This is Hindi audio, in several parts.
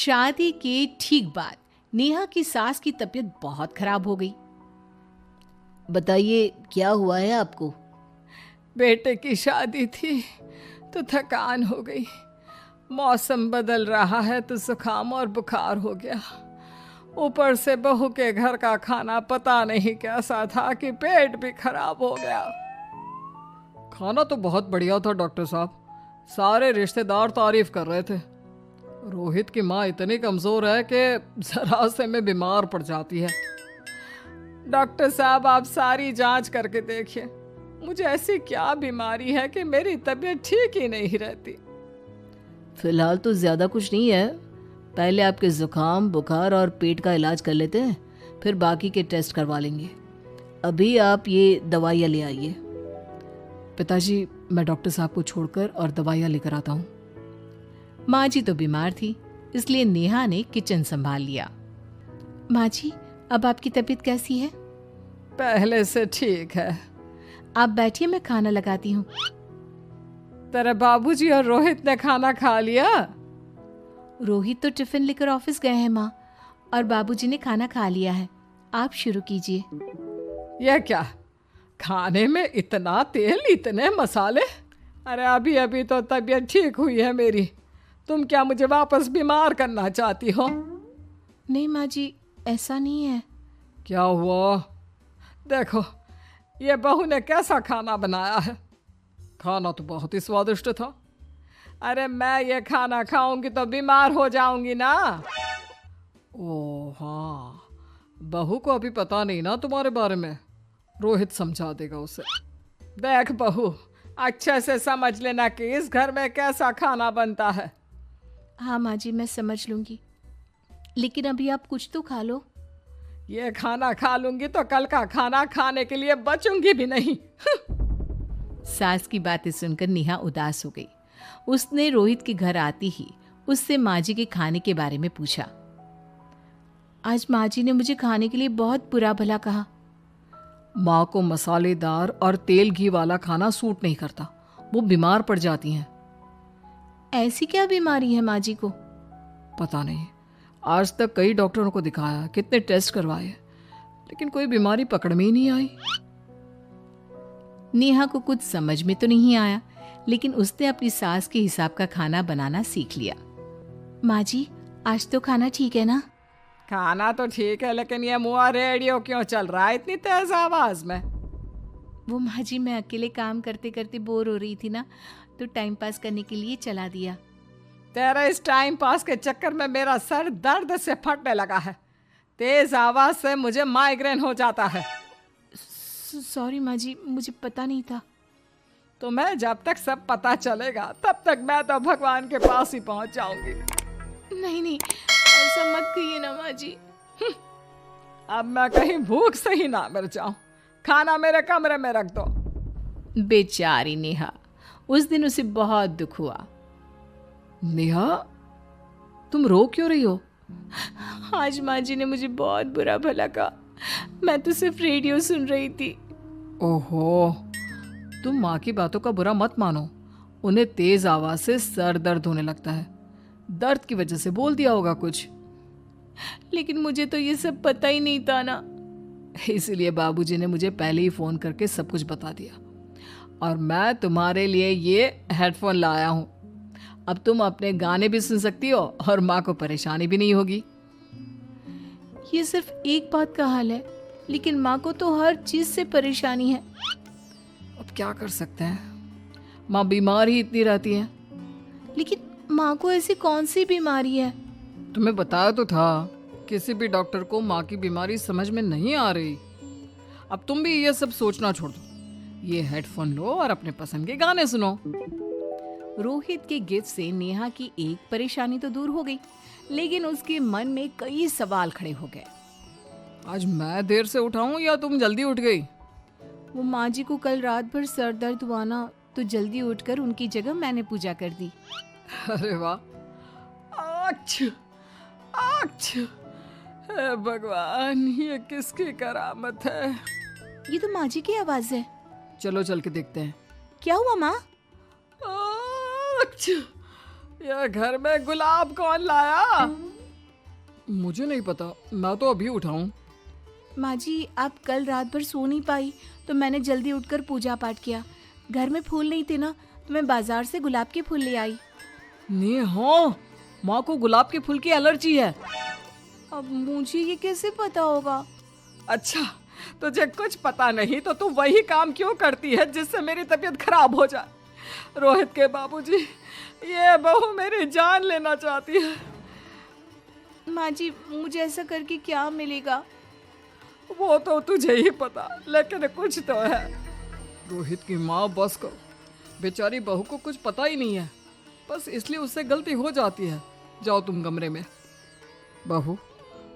शादी के ठीक बाद नेहा की सास की तबीयत बहुत खराब हो गई। बताइए क्या हुआ है आपको? बेटे की शादी थी तो थकान हो गई। मौसम बदल रहा है तो जुकाम और बुखार हो गया। ऊपर से बहू के घर का खाना पता नहीं कैसा था कि पेट भी खराब हो गया। खाना तो बहुत बढ़िया था डॉक्टर साहब, सारे रिश्तेदार तारीफ कर रहे थे। रोहित की माँ इतनी कमजोर है कि जरा से में बीमार पड़ जाती है। डॉक्टर साहब आप सारी जांच करके देखिए, मुझे ऐसी क्या बीमारी है कि मेरी तबीयत ठीक ही नहीं रहती। फिलहाल तो ज़्यादा कुछ नहीं है, पहले आपके ज़ुकाम बुखार और पेट का इलाज कर लेते हैं, फिर बाकी के टेस्ट करवा लेंगे। अभी आप ये दवाइयाँ ले आइए। पिताजी मैं डॉक्टर साहब को छोड़कर और दवाइयाँ लेकर आता हूँ। माँ जी तो बीमार थी, इसलिए नेहा ने किचन संभाल लिया। माँ जी अब आपकी तबीयत कैसी है? पहले से ठीक है। आप बैठिए, मैं खाना लगाती हूँ। तेरे बाबूजी और रोहित ने खाना खा लिया? रोहित तो टिफिन लेकर ऑफिस गए हैं माँ, और बाबूजी ने खाना खा लिया है। आप शुरू कीजिए। यह क्या, खाने में इतना तेल इतने मसाले? अरे अभी अभी तो तबीयत ठीक हुई है मेरी, तुम क्या मुझे वापस बीमार करना चाहती हो? नहीं माँ जी, ऐसा नहीं है। क्या हुआ? देखो ये बहू ने कैसा खाना बनाया है। खाना तो बहुत ही स्वादिष्ट था। अरे मैं ये खाना खाऊंगी तो बीमार हो जाऊंगी ना। ओह हाँ, बहू को अभी पता नहीं ना तुम्हारे बारे में, रोहित समझा देगा उसे। देख बहू, अच्छे से समझ लेना कि इस घर में कैसा खाना बनता है। हाँ माँ जी, मैं समझ लूंगी, लेकिन अभी आप कुछ तो खा लो। ये खाना खा लूंगी तो कल का खाना खाने के लिए बचूंगी भी नहीं। सास की बातें सुनकर नेहा उदास हो गई। उसने रोहित के घर आती ही उससे माँ जी के खाने के बारे में पूछा। आज माँ जी ने मुझे खाने के लिए बहुत बुरा भला कहा। माँ को मसालेदार और तेल घी वाला खाना सूट नहीं करता, वो बीमार पड़ जाती हैं। ऐसी क्या बीमारी है माँ जी को? पता नहीं, आज तक कई डॉक्टरों को दिखाया, कितने टेस्ट करवाए, लेकिन कोई बीमारी पकड़ में ही नहीं आई। नेहा को कुछ समझ में तो नहीं आया, लेकिन उसने अपनी सास के हिसाब का खाना बनाना सीख लिया। माँ जी आज तो खाना ठीक है ना? खाना तो ठीक है, लेकिन ये मुआ रेडियो क्यों चल रहा है इतनी तेज आवाज में? वो माँ जी मैं अकेले काम करते करते बोर हो रही थी ना, तो टाइम पास करने के लिए चला दिया। तेरे इस टाइम पास के चक्कर में मेरा सर दर्द से फटने लगा है। तेज आवाज से मुझे माइग्रेन हो जाता है। सॉरी माँ जी, मुझे पता नहीं था। तुम्हें जब तक सब पता चलेगा तब तक मैं तो भगवान के पास ही पहुंच जाऊंगी। नहीं नहीं, ऐसा मत कहिए ना माँ जी। अब मैं कहीं भूख से ही ना मर जाऊं। खाना मेरे कमरे में रख दो। बेचारी नेहा, उस दिन उसे बहुत दुख हुआ। नेहा तुम रो क्यों रही हो? आज माँ जी ने मुझे बहुत बुरा भला कहा, मैं तो सिर्फ रेडियो सुन रही थी। ओहो, तुम माँ की बातों का बुरा मत मानो। उन्हें तेज आवाज से सर दर्द होने लगता है, दर्द की वजह से बोल दिया होगा कुछ। लेकिन मुझे तो ये सब पता ही नहीं था ना। इसलिए बाबूजी ने मुझे पहले ही फोन करके सब कुछ बता दिया, और मैं तुम्हारे लिए ये हेडफोन लाया हूँ। अब तुम अपने गाने भी सुन सकती हो और माँ को परेशानी भी नहीं होगी। ये सिर्फ एक बात का हाल है, लेकिन माँ को तो हर चीज से परेशानी है। अब क्या कर सकते हैं, माँ बीमार ही इतनी रहती है। लेकिन माँ को ऐसी कौन सी बीमारी है? तुम्हें बताया तो था, किसी भी डॉक्टर को माँ की बीमारी समझ में नहीं आ रही। अब तुम भी ये सब सोचना छोड़ दो, ये हेडफोन लो और अपने पसंद के गाने सुनो। रोहित के गिफ्ट से नेहा की एक परेशानी तो दूर हो गई, लेकिन उसके मन में कई सवाल खड़े हो गए। आज मैं देर से उठा हूं या तुम जल्दी उठ गई? वो माँ जी को कल रात भर सर दर्द हुआ ना, तो जल्दी उठकर उनकी जगह मैंने पूजा कर दी। अरे वाह, हे भगवान, ये किसकी करामत है? ये तो माँ जी की आवाज है। चलो चल के देखते हैं। क्या हुआ माँ? यह घर में गुलाब कौन लाया? मुझे नहीं पता, मैं तो अभी उठा हूँ। माँ जी, आप कल रात भर सो नहीं पाई तो मैंने जल्दी उठकर पूजा पाठ किया। घर में फूल नहीं थे ना, तो मैं बाजार से गुलाब के फूल ले आई। नेहा, माँ को गुलाब के फूल की एलर्जी है। अब मुझे ये कैसे पता होगा? अच्छा, तुझे कुछ पता नहीं तो तू वही काम क्यों करती है जिससे मेरी तबीयत खराब हो जाए। रोहित के बाबूजी, ये बहू मेरी जान लेना चाहती है। माँ जी, मुझे ऐसा करके क्या मिलेगा? वो तो तुझे ही पता, लेकिन कुछ तो है। रोहित की माँ बस करो, बेचारी बहू को कुछ पता ही नहीं है, बस इसलिए उससे गलती हो जाती है। जाओ तुम कमरे में। बहू,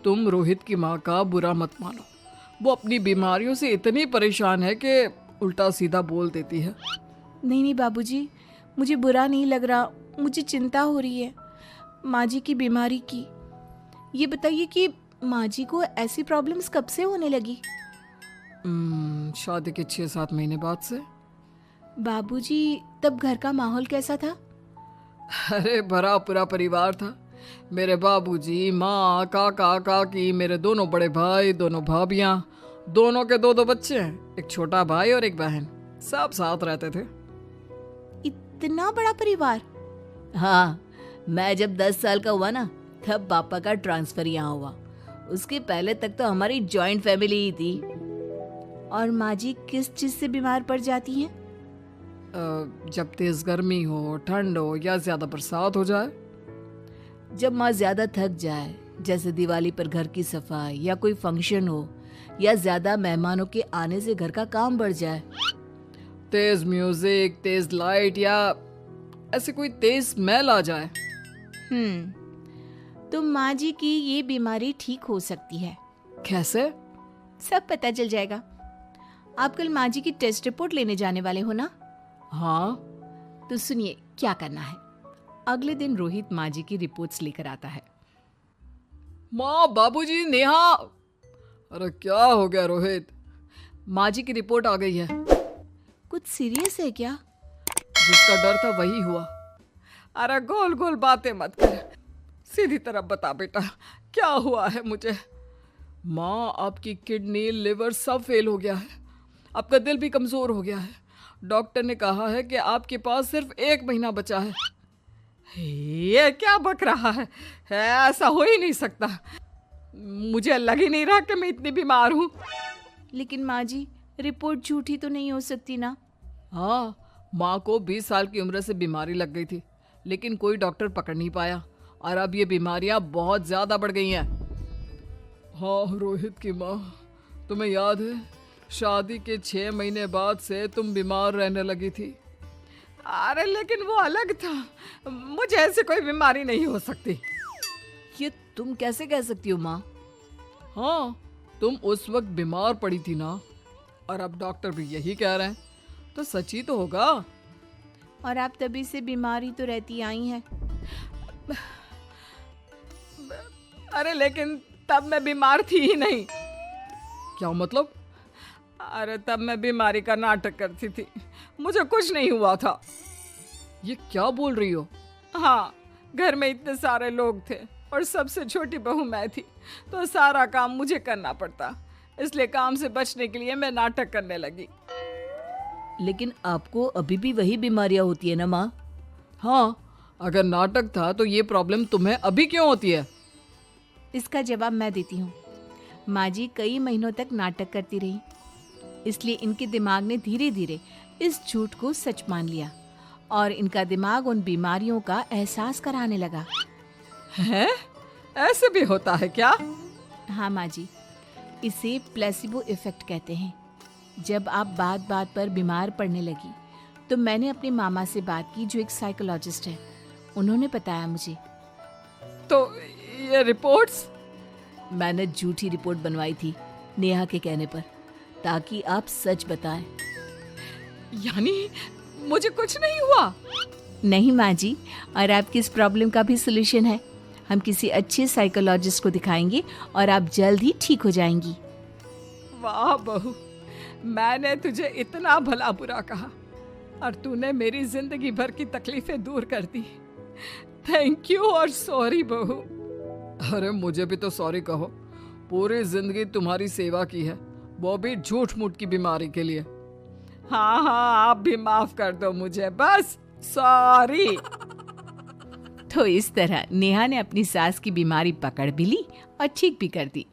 तुम रोहित की माँ का बुरा मत मानो, वो अपनी बीमारियों से इतनी परेशान है कि उल्टा सीधा बोल देती है। नहीं नहीं बाबूजी, मुझे बुरा नहीं लग रहा, मुझे चिंता हो रही है माँ जी की बीमारी की। ये बताइए कि माँ जी को ऐसी प्रॉब्लम्स कब से होने लगी? शादी के 6-7 महीने बाद से। बाबूजी, तब घर का माहौल कैसा था? अरे भरा पूरा परिवार था। मेरे बाबूजी, माँ, काका, काकी, मेरे दोनों बड़े भाई, दोनों भाभियाँ, दोनों के 2-2 बच्चे हैं, एक छोटा भाई और एक बहन, सब साथ रहते थे। इतना बड़ा परिवार? हाँ, मैं जब 10 साल का हुआ ना, तब पापा का ट्रांसफर यहाँ हुआ। उसके पहले तक तो हमारी जॉइंट फैमिली ही थी। और माँ जी किस चीज से बीमार पड़ जाती हैं? जब तेज गर्मी हो, ठंड हो या ज्यादा बरसात हो जाए। जब माँ ज्यादा थक जाए, जैसे दिवाली पर घर की सफाई या कोई फंक्शन हो, या ज्यादा मेहमानों के आने से घर का काम बढ़ जाए। तेज म्यूजिक, तेज लाइट या ऐसे कोई तेज स्मेल आ जाए। तो माँ जी की ये बीमारी ठीक हो सकती है। कैसे? सब पता चल जाएगा। आप कल माँ जी की टेस्ट रिपोर्ट लेने जाने वाले हो ना? हाँ। तो सुनिए क्या करना है। अगले दिन रोहित माँ जी की रिपोर्ट्स लेकर आता है। माँ, बाबूजी, नेहा। अरे क्या हो गया रोहित? माँ जी की रिपोर्ट आ गई है। कुछ सीरियस है क्या? जिसका डर था वही हुआ। अरे गोल गोल बातें मत कर, सीधी तरफ बता बेटा, क्या हुआ है मुझे? माँ, आपकी किडनी, लिवर सब फेल हो गया है, आपका दिल भी कमजोर हो गया है। डॉक्टर ने कहा है कि आपके पास सिर्फ 1 महीना बचा है। ये क्या बक रहा है? ऐसा हो ही नहीं सकता। मुझे लग ही नहीं रहा कि मैं इतनी बीमार हूँ। लेकिन माँ जी, रिपोर्ट झूठी तो नहीं हो सकती ना? हाँ, माँ को 20 साल की उम्र से बीमारी लग गई थी, लेकिन कोई डॉक्टर पकड़ नहीं पाया और अब ये बीमारियां बहुत ज्यादा बढ़ गई हैं। हाँ रोहित की माँ, तुम्हें याद है शादी के 6 महीने बाद से तुम बीमार रहने लगी थी। अरे लेकिन वो अलग था, मुझे ऐसी कोई बीमारी नहीं हो सकती। ये तुम कैसे कह सकती हो माँ? हाँ, तुम उस वक्त बीमार पड़ी थी ना, और अब डॉक्टर भी यही कह रहे हैं, तो सच ही तो होगा। और आप तभी से बीमारी तो रहती आई हैं। अरे लेकिन तब मैं बीमार थी ही नहीं। क्या मतलब? अरे तब मैं बीमारी का नाटक करती थी, मुझे कुछ नहीं हुआ था। ये क्या बोल रही हो? हाँ, घर में इतने सारे लोग थे और सबसे छोटी बहू मैं थी, तो सारा काम मुझे करना पड़ता, इसलिए काम से बचने के लिए मैं नाटक करने लगी। लेकिन आपको अभी भी वही बीमारियां होती है ना माँ? हाँ, अगर नाटक था तो ये प्रॉब्लम तुम्हें अभी क्यों होती है? इसका जवाब मैं देती हूँ। माँ जी कई महीनों तक नाटक करती रही, इसलिए इनके दिमाग ने धीरे धीरे इस झूठ को सच मान लिया और इनका दिमाग उन बीमारियों का एहसास कराने लगा। हैं? ऐसे भी होता है क्या? हाँ माँ जी, इसे प्लेसिबो इफेक्ट कहते हैं। जब आप बात बात पर बीमार पड़ने लगी तो मैंने अपनी मामा से बात की, जो एक साइकोलॉजिस्ट है। उन्होंने बताया मुझे। तो ये रिपोर्ट्स? मैंने झूठी रिपोर्ट बनवाई थी नेहा के कहने पर, ताकि आप सच बताएं। यानी मुझे कुछ नहीं हुआ? नहीं माँ जी, और आपकी इस प्रॉब्लम का भी सोल्यूशन है। हम किसी अच्छे साइकोलॉजिस्ट को दिखाएंगे और आप जल्द ही ठीक हो जाएंगी। वाह बहू, मैंने तुझे इतना भला बुरा कहा और तूने मेरी जिंदगी भर की तकलीफें दूर कर दी। थैंक यू और सॉरी बहू। अरे मुझे भी तो सॉरी कहो, पूरी जिंदगी तुम्हारी सेवा की है, वो भी झूठ मूठ की बीमारी के लिए। हाँ हाँ, आप भी माफ कर दो मुझे, बस सॉरी। तो इस तरह नेहा ने अपनी सास की बीमारी पकड़ भी ली और ठीक भी कर दी।